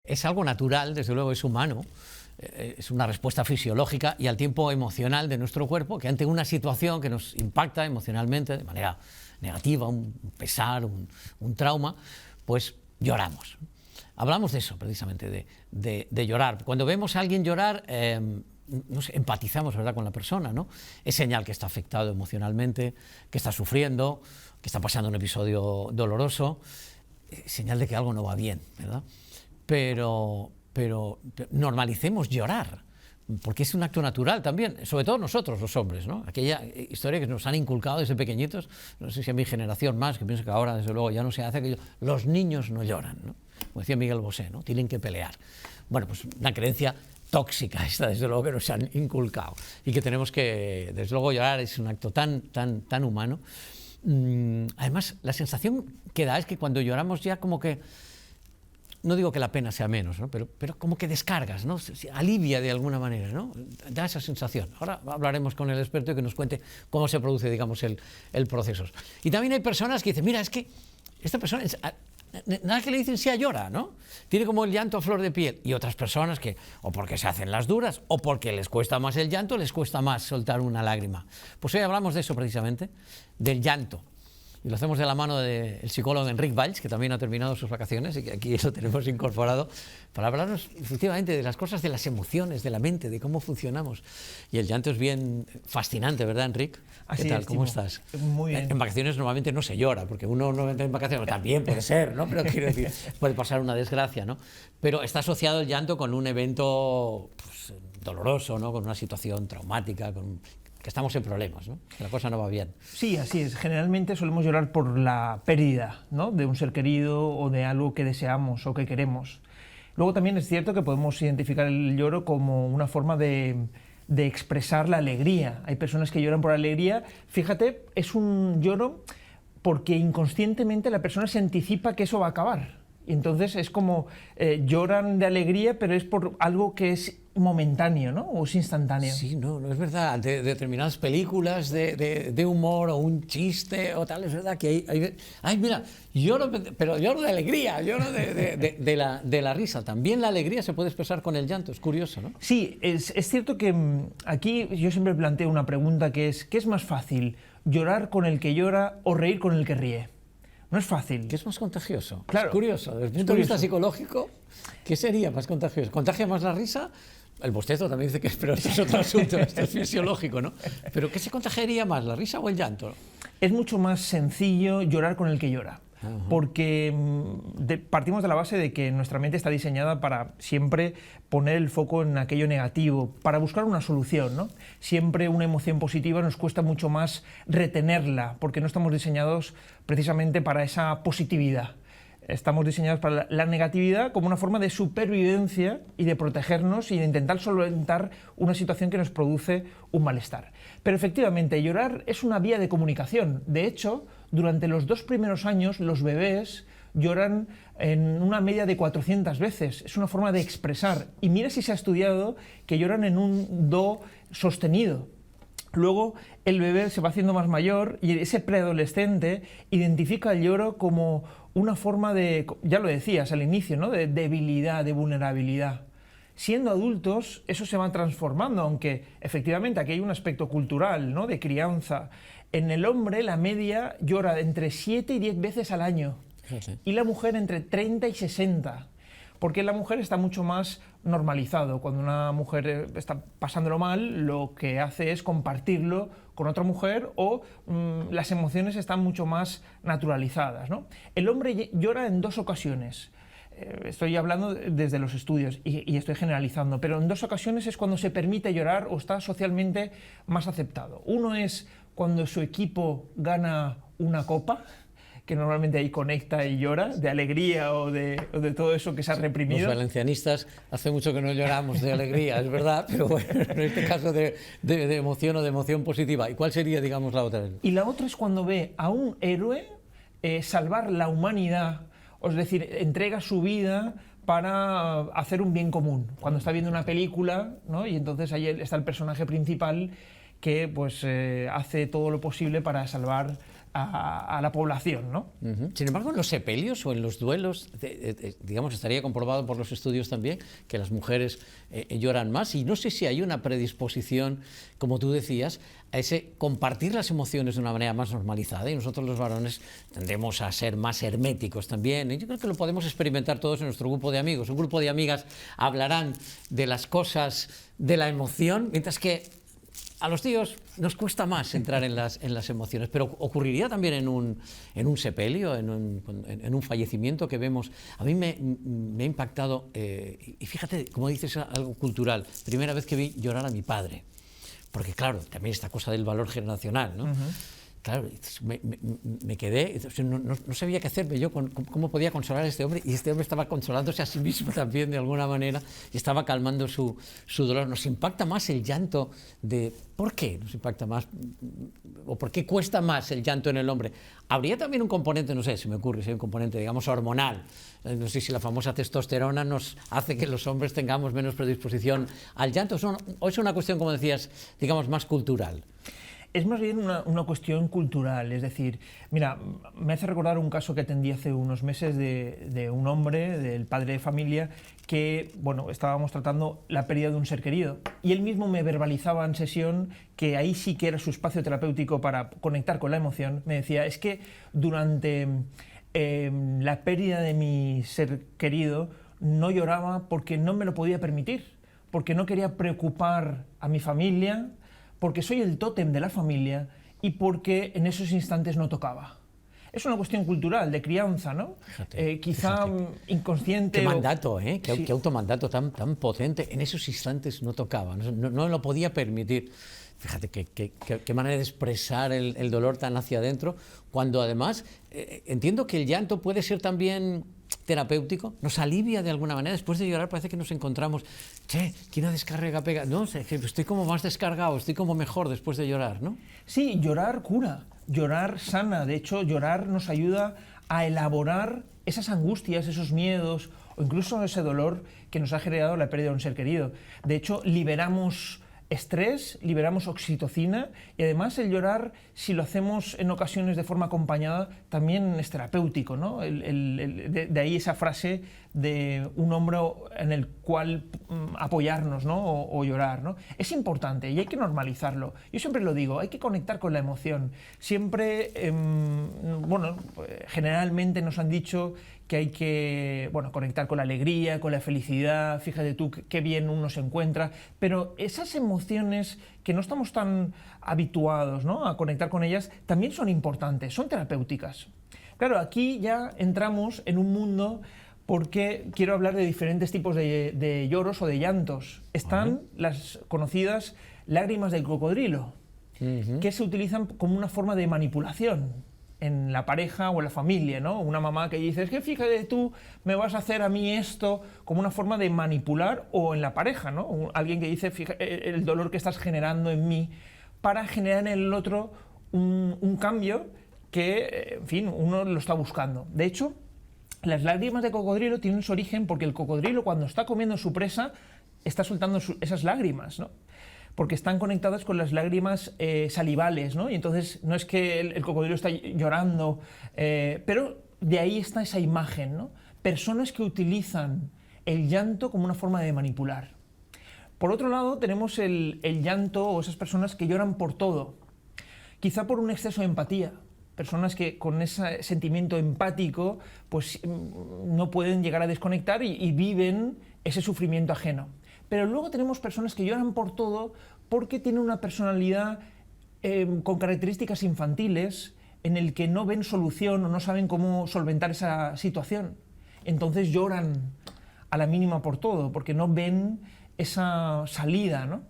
es algo natural, desde luego es humano, es una respuesta fisiológica y al tiempo emocional de nuestro cuerpo, que ante una situación que nos impacta emocionalmente de manera negativa, un pesar, un trauma, pues lloramos. Hablamos de eso precisamente, de llorar. Cuando vemos a alguien llorar, no sé, empatizamos, ¿verdad?, con la persona, ¿no? Es señal que está afectado emocionalmente, que está sufriendo, que está pasando un episodio doloroso, señal de que algo no va bien, ¿verdad? Pero normalicemos llorar, porque es un acto natural también, sobre todo nosotros los hombres, ¿no? Aquella historia que nos han inculcado desde pequeñitos, no sé si a mi generación más, que pienso que ahora desde luego ya no se hace aquello, los niños no lloran, ¿no? Como decía Miguel Bosé, ¿no? Tienen que pelear. Bueno, pues una creencia tóxica esta, desde luego, que nos han inculcado y que tenemos que, desde luego, llorar es un acto tan humano. Además, la sensación que da es que cuando lloramos ya como que, no digo que la pena sea menos, ¿no? pero como que descargas, ¿no? Se alivia de alguna manera, ¿no? Da esa sensación. Ahora hablaremos con el experto y que nos cuente cómo se produce, digamos, el proceso. Y también hay personas que dicen, mira, es que esta persona, nada que le dicen sea llora, ¿no? Tiene como el llanto a flor de piel. Y otras personas que, o porque se hacen las duras, o porque les cuesta más el llanto, les cuesta más soltar una lágrima. Pues hoy hablamos de eso precisamente, del llanto. Y lo hacemos de la mano del psicólogo Enric Valls, que también ha terminado sus vacaciones y que aquí lo tenemos incorporado, para hablarnos efectivamente de las cosas, de las emociones, de la mente, de cómo funcionamos. Y el llanto es bien fascinante, ¿verdad, Enric? Así ¿Qué tal? es, ¿Cómo Timo. estás? Muy bien. En vacaciones normalmente no se llora, porque uno no entra en vacaciones, también puede ser, ¿no? Pero quiero decir, puede pasar una desgracia, ¿no? Pero está asociado el llanto con un evento, pues, doloroso, ¿no? Con una situación traumática, que estamos en problemas, ¿no? Que la cosa no va bien. Sí, así es. Generalmente solemos llorar por la pérdida, ¿no?, de un ser querido o de algo que deseamos o que queremos. Luego también es cierto que podemos identificar el lloro como una forma de expresar la alegría. Hay personas que lloran por alegría. Fíjate, es un lloro porque inconscientemente la persona se anticipa que eso va a acabar. Y entonces es como lloran de alegría, pero es por algo que es momentáneo, ¿no? O es instantáneo. Sí, no es verdad. Ante determinadas películas de humor o un chiste o tal, es verdad que ay, mira, lloro, pero lloro de alegría, lloro de la risa. También la alegría se puede expresar con el llanto, es curioso, ¿no? Sí, es cierto que aquí yo siempre planteo una pregunta que es, ¿qué es más fácil, llorar con el que llora o reír con el que ríe? No es fácil. ¿Qué es más contagioso? Claro. Es curioso. Desde el punto de vista psicológico, ¿qué sería más contagioso? ¿Contagia más la risa? El bostezo también dice que es, pero esto es otro asunto, esto es fisiológico, ¿no? ¿Pero qué se contagiaría más, la risa o el llanto? Es mucho más sencillo llorar con el que llora. Porque partimos de la base de que nuestra mente está diseñada para siempre poner el foco en aquello negativo, para buscar una solución, ¿no? Siempre una emoción positiva nos cuesta mucho más retenerla, porque no estamos diseñados precisamente para esa positividad. Estamos diseñados para la negatividad como una forma de supervivencia y de protegernos y de intentar solventar una situación que nos produce un malestar. Pero efectivamente, llorar es una vía de comunicación. De hecho, durante los 2 primeros años, los bebés lloran en una media de 400 veces. Es una forma de expresar. Y mira si se ha estudiado que lloran en un do sostenido. Luego el bebé se va haciendo más mayor y ese preadolescente identifica el lloro como una forma de, ya lo decías al inicio, ¿no?, de debilidad, de vulnerabilidad. Siendo adultos eso se va transformando, aunque efectivamente aquí hay un aspecto cultural, ¿no?, de crianza. En el hombre la media llora entre 7 y 10 veces al año y la mujer entre 30 y 60. Porque en la mujer está mucho más normalizado. Cuando una mujer está pasándolo mal, lo que hace es compartirlo con otra mujer o las emociones están mucho más naturalizadas, ¿no? El hombre llora en 2 ocasiones. Estoy hablando desde los estudios y estoy generalizando, pero en 2 ocasiones es cuando se permite llorar o está socialmente más aceptado. Uno es cuando su equipo gana una copa, que normalmente ahí conecta y llora, de alegría o de todo eso que se ha reprimido. Los valencianistas hace mucho que no lloramos de alegría, es verdad, pero bueno, en este caso de emoción o de emoción positiva. ¿Y cuál sería, digamos, la otra? Y la otra es cuando ve a un héroe salvar la humanidad, es decir, entrega su vida para hacer un bien común. Cuando está viendo una película, ¿no?, y entonces ahí está el personaje principal que pues hace todo lo posible para salvar a la población, ¿no? Sin embargo, en los sepelios o en los duelos, digamos, estaría comprobado por los estudios también que las mujeres lloran más, y no sé si hay una predisposición, como tú decías, a ese compartir las emociones de una manera más normalizada, y nosotros los varones tendemos a ser más herméticos también, y yo creo que lo podemos experimentar todos en nuestro grupo de amigos. Un grupo de amigas hablarán de las cosas de la emoción, mientras que a los tíos nos cuesta más entrar en las emociones, pero ocurriría también en un sepelio, en un fallecimiento que vemos. A mí me ha impactado, y fíjate, como dices, algo cultural, primera vez que vi llorar a mi padre, porque claro, también esta cosa del valor generacional, ¿no? Claro, me quedé, no sabía qué hacerme yo, cómo podía consolar a este hombre, y este hombre estaba consolándose a sí mismo también de alguna manera, y estaba calmando su dolor. Nos impacta más el llanto ¿por qué nos impacta más? ¿O por qué cuesta más el llanto en el hombre? Habría también un componente, no sé, se me ocurre, si hay un componente, digamos, hormonal. No sé si la famosa testosterona nos hace que los hombres tengamos menos predisposición al llanto, o es una cuestión, como decías, digamos, más cultural. Es más bien una cuestión cultural, es decir, mira, me hace recordar un caso que atendí hace unos meses de un hombre, del padre de familia, que, bueno, estábamos tratando la pérdida de un ser querido, y él mismo me verbalizaba en sesión que ahí sí que era su espacio terapéutico para conectar con la emoción. Me decía, es que durante la pérdida de mi ser querido no lloraba porque no me lo podía permitir, porque no quería preocupar a mi familia, porque soy el tótem de la familia y porque en esos instantes no tocaba. Es una cuestión cultural, de crianza, ¿no? Quizá inconsciente. Qué mandato, ¿eh? Sí. Qué automandato tan potente. En esos instantes no tocaba, no lo podía permitir. Fíjate qué manera de expresar el dolor tan hacia adentro, cuando además entiendo que el llanto puede ser también terapéutico, nos alivia de alguna manera. Después de llorar parece que nos encontramos, ¿quién ha descarga pega? No sé, estoy como más descargado, estoy como mejor después de llorar, ¿no? Sí, llorar cura, llorar sana. De hecho, llorar nos ayuda a elaborar esas angustias, esos miedos o incluso ese dolor que nos ha generado la pérdida de un ser querido. De hecho, liberamos estrés, liberamos oxitocina, y además el llorar, si lo hacemos en ocasiones de forma acompañada, también es terapéutico, ¿no? De ahí esa frase de un hombro en el cual apoyarnos, ¿no? O llorar, ¿no? Es importante y hay que normalizarlo. Yo siempre lo digo, hay que conectar con la emoción. Siempre, generalmente nos han dicho que hay que conectar con la alegría, con la felicidad. Fíjate tú qué bien uno se encuentra, pero esas emociones que no estamos tan habituados, ¿no?, a conectar con ellas, también son importantes, son terapéuticas. Claro, aquí ya entramos en un mundo, porque quiero hablar de diferentes tipos de lloros o de llantos. Están las conocidas lágrimas del cocodrilo, que se utilizan como una forma de manipulación en la pareja o en la familia, ¿no? Una mamá que dice, es que fíjate tú, me vas a hacer a mí esto, como una forma de manipular, o en la pareja, ¿no? Alguien que dice, fíjate, el dolor que estás generando en mí, para generar en el otro un cambio que, en fin, uno lo está buscando. De hecho, las lágrimas de cocodrilo tienen su origen porque el cocodrilo, cuando está comiendo su presa, está soltando esas lágrimas, ¿no? Porque están conectadas con las lágrimas salivales, ¿no? Y entonces no es que el cocodrilo está llorando, pero de ahí está esa imagen, ¿no? Personas que utilizan el llanto como una forma de manipular. Por otro lado, tenemos el llanto, o esas personas que lloran por todo, quizá por un exceso de empatía. Personas que con ese sentimiento empático pues no pueden llegar a desconectar y viven ese sufrimiento ajeno. Pero luego tenemos personas que lloran por todo porque tienen una personalidad con características infantiles, en el que no ven solución o no saben cómo solventar esa situación. Entonces lloran a la mínima por todo, porque no ven esa salida, ¿no?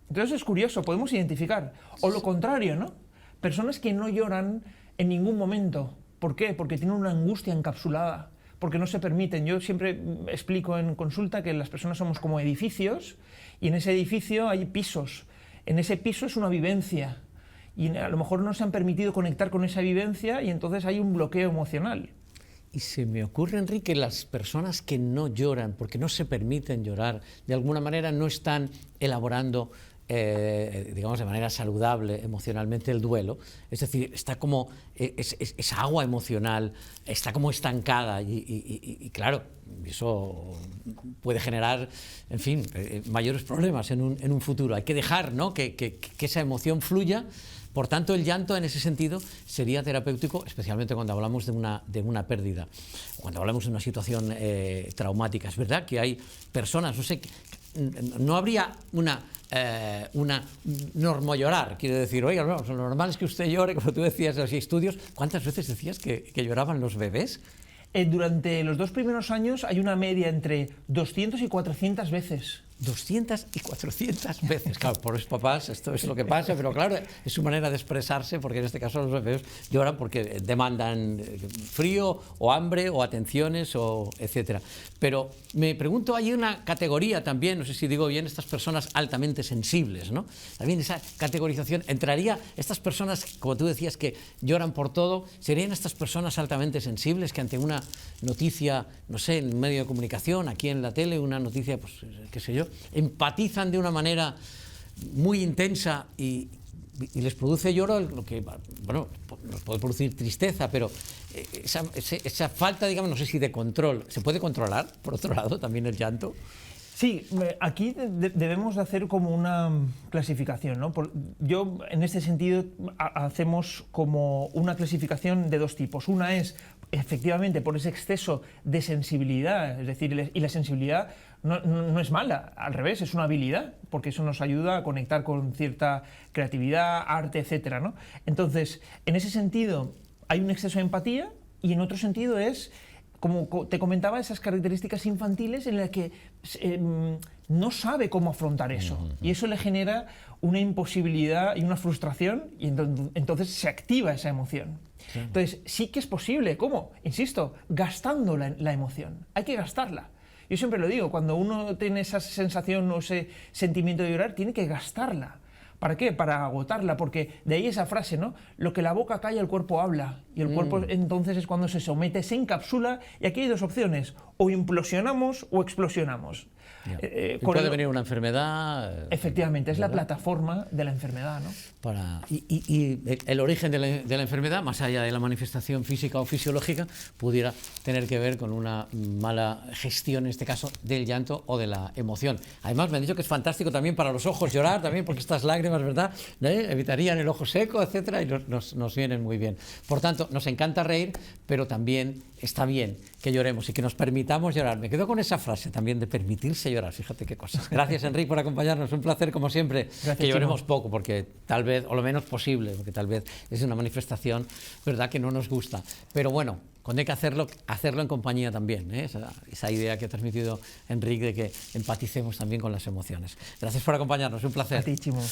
Entonces es curioso, podemos identificar. O lo contrario, ¿no? Personas que no lloran en ningún momento. ¿Por qué? Porque tienen una angustia encapsulada, porque no se permiten. Yo siempre explico en consulta que las personas somos como edificios, y en ese edificio hay pisos. En ese piso es una vivencia, y a lo mejor no se han permitido conectar con esa vivencia, y entonces hay un bloqueo emocional. Y se me ocurre, Enrique, las personas que no lloran, porque no se permiten llorar, de alguna manera no están elaborando digamos, de manera saludable emocionalmente el duelo. Es decir, está como, esa agua emocional está como estancada y claro, eso puede generar, en fin, mayores problemas en un futuro. Hay que dejar, ¿no?, que esa emoción fluya. Por tanto, el llanto en ese sentido sería terapéutico, especialmente cuando hablamos de una pérdida, cuando hablamos de una situación traumática. Es verdad que hay personas, no sé, no habría una norma llorar, quiero decir, oiga, no, lo normal es que usted llore, como tú decías en los estudios. ¿Cuántas veces decías que lloraban los bebés? Durante los 2 primeros años hay una media entre 200 y 400 veces. 200 y 400 veces. Claro, por los papás esto es lo que pasa, pero claro, es su manera de expresarse, porque en este caso los bebés lloran porque demandan frío o hambre o atenciones o etcétera. Pero me pregunto, hay una categoría también, no sé si digo bien, estas personas altamente sensibles, ¿no? También esa categorización, ¿entraría estas personas, como tú decías, que lloran por todo, serían estas personas altamente sensibles que ante una noticia, no sé, en un medio de comunicación, aquí en la tele, una noticia, pues qué sé yo, empatizan de una manera muy intensa y les produce lloro, lo que, bueno, nos puede producir tristeza, pero esa falta, digamos, no sé si de control, ¿se puede controlar, por otro lado, también el llanto? Sí, aquí debemos de hacer como una clasificación, ¿no? Yo, en este sentido, hacemos como una clasificación de 2 tipos. Una es, efectivamente, por ese exceso de sensibilidad, es decir, y la sensibilidad no es mala, al revés, es una habilidad, porque eso nos ayuda a conectar con cierta creatividad, arte, etcétera, ¿no? Entonces, en ese sentido, hay un exceso de empatía, y en otro sentido es, como te comentaba, esas características infantiles en las que no sabe cómo afrontar eso. Y eso le genera una imposibilidad y una frustración, y entonces se activa esa emoción. Sí. Entonces, sí que es posible. ¿Cómo? Insisto, gastando la emoción. Hay que gastarla. Yo siempre lo digo, cuando uno tiene esa sensación o ese sentimiento de llorar, tiene que gastarla. ¿Para qué? Para agotarla, porque de ahí esa frase, ¿no? Lo que la boca calla, el cuerpo habla. Y el cuerpo entonces es cuando se somete, se encapsula, y aquí hay 2 opciones, o implosionamos o explosionamos. Puede venir una enfermedad. Efectivamente, es la plataforma de la enfermedad, ¿no? Y el origen de la enfermedad, más allá de la manifestación física o fisiológica, pudiera tener que ver con una mala gestión, en este caso, del llanto o de la emoción. Además, me han dicho que es fantástico también para los ojos llorar, también porque estas lágrimas, ¿verdad?, evitarían el ojo seco, etcétera, y nos vienen muy bien. Por tanto, nos encanta reír, pero también está bien que lloremos y que nos permitamos llorar. Me quedo con esa frase también de permitirse llorar, fíjate qué cosas. Gracias, Enric, por acompañarnos, un placer como siempre. Gracias, que lloremos poco, porque tal vez, o lo menos posible, porque tal vez es una manifestación, ¿verdad?, que no nos gusta. Pero bueno, cuando hay que hacerlo en compañía también, ¿eh? Esa idea que ha transmitido Enric de que empaticemos también con las emociones. Gracias por acompañarnos, un placer. A ti, Chimo.